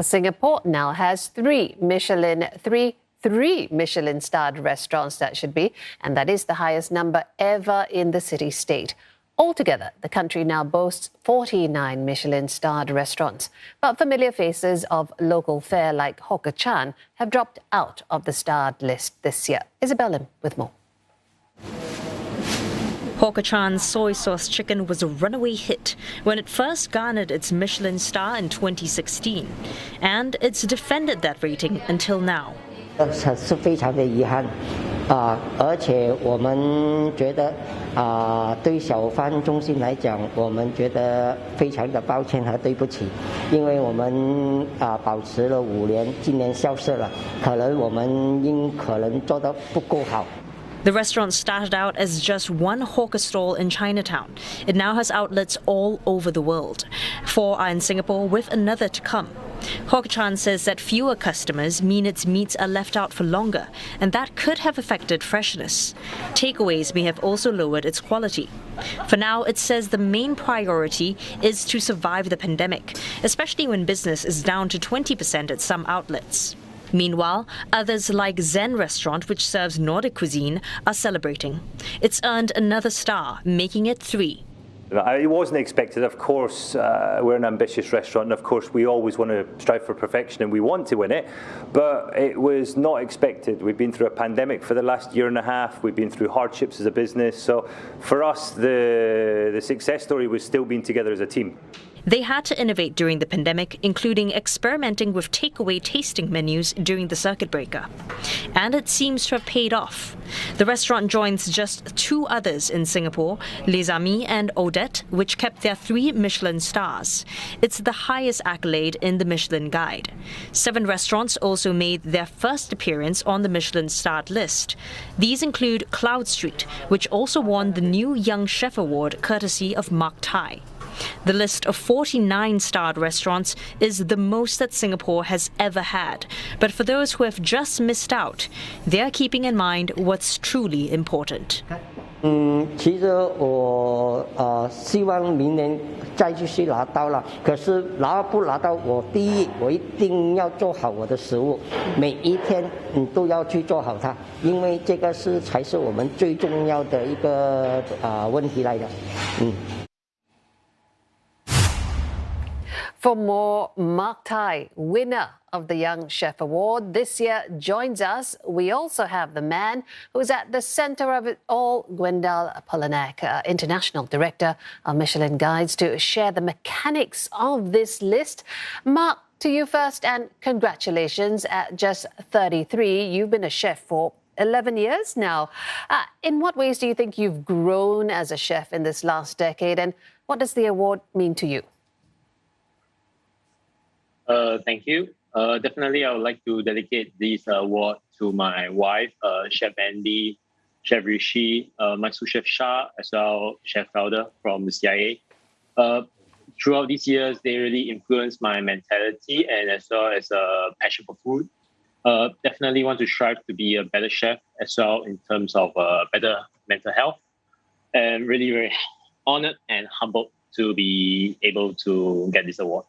Singapore now has three Michelin-starred restaurants, that should be, and that is the highest number ever in the city-state. Altogether, the country now boasts 49 Michelin-starred restaurants. But familiar faces of local fare like Hawker Chan have dropped out of the starred list this year. Isabel Lim with more. Hawker Chan's soy sauce chicken was a runaway hit when it first garnered its Michelin star in 2016. And it's defended that rating until now. 是非常的遗憾而且我们觉得对小贩中心来讲我们觉得非常的抱歉和对不起因为我们保持了5年今年消失了可能我们可能做得不够好 The restaurant started out as just one hawker stall in Chinatown. It now has outlets all over the world. 4 are in Singapore, with another to come. Hawker Chan says that fewer customers mean its meats are left out for longer, and that could have affected freshness. Takeaways may have also lowered its quality. For now, it says the main priority is to survive the pandemic, especially when business is down to 20% at some outlets. Meanwhile, others like Zen Restaurant, which serves Nordic cuisine, are celebrating. It's earned another star, making it 3. It wasn't expected. Of course, we're an ambitious restaurant, and of course we always want to strive for perfection and we want to win it, but it was not expected. We've been through a pandemic for the last year and a half. We've been through hardships as a business. So for us, the success story was still being together as a team. They had to innovate during the pandemic, including experimenting with takeaway tasting menus during the circuit breaker. And it seems to have paid off. The restaurant joins just 2 others in Singapore, Les Amis and Odette, which kept their 3 Michelin stars. It's the highest accolade in the Michelin Guide. 7 restaurants also made their first appearance on the Michelin-starred list. These include Cloud Street, which also won the new Young Chef Award courtesy of Mark Tai. The list of 49 starred restaurants is the most that Singapore has ever had. But for those who have just missed out, they are keeping in mind what's truly important. 其实我希望明年再继续拿到了可是拿不拿到我第一我一定要做好我的食物每一天都要去做好它因为这个才是我们最重要的一个问题来的 For more, Mark Tai, winner of the Young Chef Award this year, joins us. We also have the man who's at the center of it all, Gwendal Poullennec, International Director of Michelin Guides, to share the mechanics of this list. Mark, to you first, and congratulations at just 33. You've been a chef for 11 years now. In what ways do you think you've grown as a chef in this last decade, and what does the award mean to you? Thank you. Definitely, I would like to dedicate this award to my wife, Chef Andy, Chef Rishi, my sous chef Shah, as well Chef Felder from the CIA. Throughout these years, they really influenced my mentality and as well as a passion for food. Definitely want to strive to be a better chef as well in terms of better mental health. And really very honored and humbled to be able to get this award.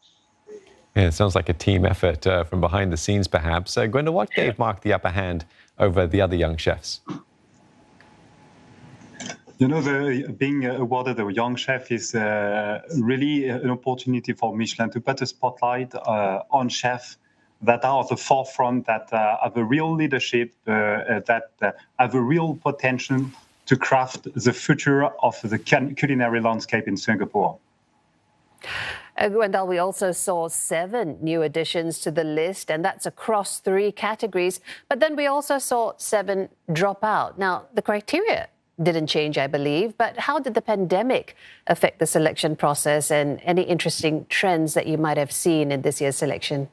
Yeah, it sounds like a team effort from behind the scenes, perhaps. Gwendal, what gave Mark the upper hand over the other young chefs? You know, being awarded a young chef is really an opportunity for Michelin to put a spotlight on chefs that are at the forefront, that have a real leadership, that have a real potential to craft the future of the culinary landscape in Singapore. Gwendal, we also saw 7 new additions to the list, and that's across 3 categories. But then we also saw 7 drop out. Now, the criteria didn't change, I believe, but how did the pandemic affect the selection process and any interesting trends that you might have seen in this year's selection?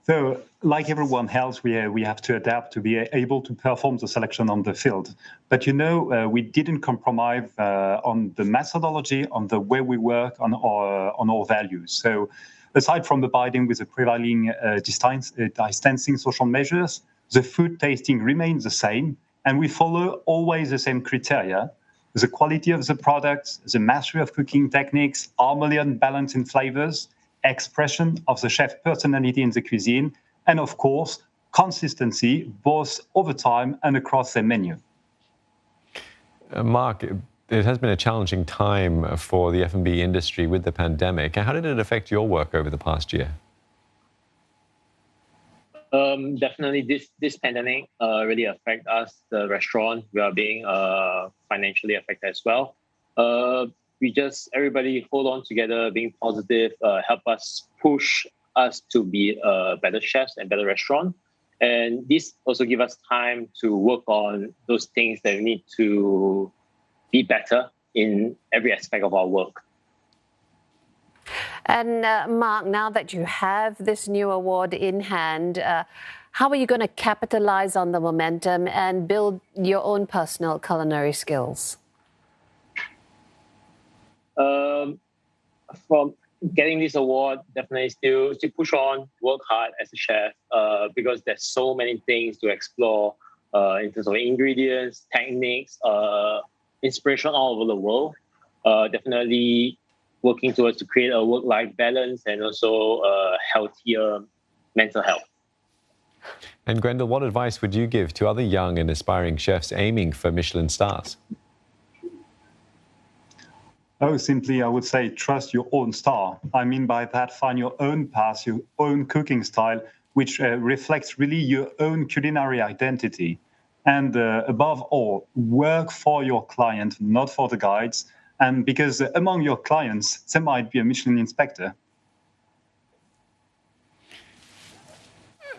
So, like everyone else, we have to adapt to be able to perform the selection on the field. But you know, we didn't compromise on the methodology, on the way we work, on our values. So, aside from abiding with the prevailing distancing social measures, the food tasting remains the same, and we follow always the same criteria: the quality of the products, the mastery of cooking techniques, harmony and balance in flavors, expression of the chef's personality in the cuisine, and of course, consistency both over time and across their menu. Mark, it has been a challenging time for the F&B industry with the pandemic. How did it affect your work over the past year? Definitely, this pandemic really affect us, the restaurant. We are being financially affected as well. Everybody hold on together, being positive, help us push us to be better chefs and better restaurant. And this also give us time to work on those things that we need to be better in every aspect of our work. And Mark, now that you have this new award in hand, how are you going to capitalize on the momentum and build your own personal culinary skills? From getting this award, definitely still push on, work hard as a chef, because there's so many things to explore in terms of ingredients, techniques, inspiration all over the world. Definitely working towards to create a work-life balance and also healthier mental health. And Gwendal, what advice would you give to other young and aspiring chefs aiming for Michelin stars? Oh, simply, I would say, trust your own star. I mean by that, find your own path, your own cooking style, which reflects really your own culinary identity. And above all, work for your client, not for the guides. And because among your clients, there might be a Michelin inspector.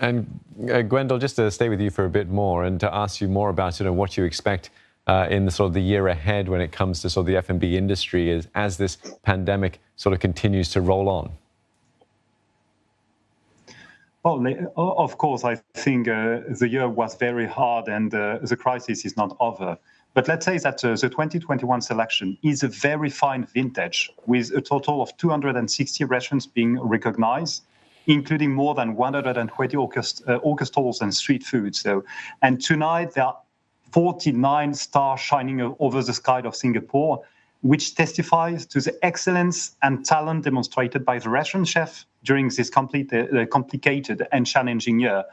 And Gwendal, just to stay with you for a bit more and to ask you more about what you expect in the year ahead when it comes to the F&B industry as this pandemic continues to roll on. Well, of course, I think the year was very hard and the crisis is not over. But let's say that the 2021 selection is a very fine vintage with a total of 260 restaurants being recognized, including more than 120 orchestrals and street food. And tonight there are 49 stars shining over the sky of Singapore, which testifies to the excellence and talent demonstrated by the restaurant chef during this complicated and challenging year.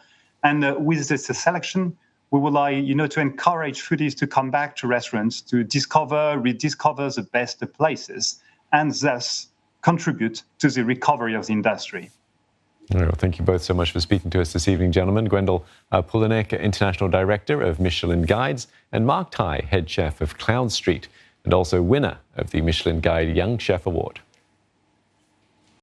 And with this selection, we would like, to encourage foodies to come back to restaurants to rediscover the best places, and thus contribute to the recovery of the industry. Well, thank you both so much for speaking to us this evening, gentlemen. Gwendal Poullennec, International Director of Michelin Guides, and Mark Tai, Head Chef of Cloud Street, and also winner of the Michelin Guide Young Chef Award.